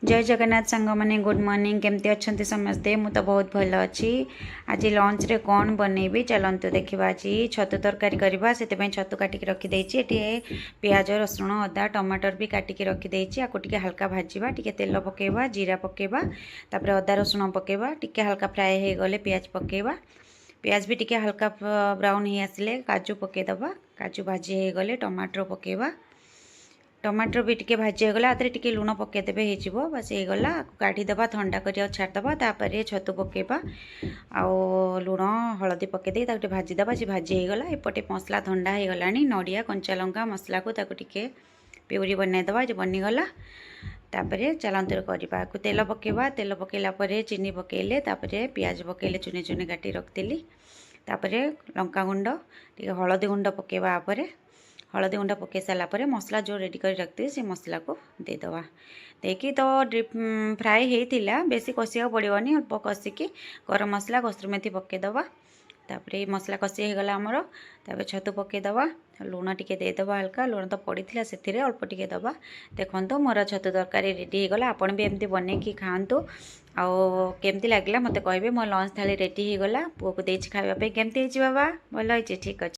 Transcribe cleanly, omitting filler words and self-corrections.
जय जगन्नाथ सांग मैंने गुड मॉर्निंग केमती अच्छा समस्ते मु तो बहुत भल अच्छी आज लंच रे कौन बनैबी चलतु देखा आज छतु तरकारी करवा से छतु काटिक रखीदे पियाज रसुण अदा टमाटर भी काटिक रखीदे आपको टे हल्का भाजवा टे तेल पकेवा जीरा पकेवा तापर अदा रसुण पकेवा टे हल्का फ्राए हो गले पियाज पकेवा पियाज भी टे हल्का ब्राउन ही आसिले काजू पकेदबा काजू भाजी हो गले टमाटर पकेवा टमाटर भी टे भाजी होगला टे लुण पकईदेवे हो बस होगला काढ़ीदे थंडा कर छाड़दे तापर छतु पकेबा आउ लुण हलदी पकईदे भाजीदे से भाजी होगला एपटे मसला थंडा हो गला नड़िया कंचा लंका मसला को टे प्यूरी बनईदे जो बनीगला तापर चलतु करवा तेल पकेबा तेल पकेला चीनी पकेले पियाज पकेले चुने चुने काटी रखी तापर लंका गुंड टे हलदी गुंड पकेबा आपर हलदी गुंडा पकई सारापर मसला जो रेडी कर रखते से मसला को देदवा देखिए तो ड्रिप फ्राए होता बेसी कषिया पड़ोनी अल्प कषिकी गरम मसला कस्तूरी मेथी पकईदबा तापर मसला कषि होगला आमर तापर छतु पकईदबा लुण टे देदबा हल्का लुण तो पड़ा से अल्प टे दबा देखो मोर छतु तरकारी रेडी होगला आपन भी एमती बनईकि खातु आउ केमती लगे मत कहे मो लंच थाली रेडी होगला पुआ को देछि खाइबा पे केमती बाबा भल होइछि ठीक अच्छे।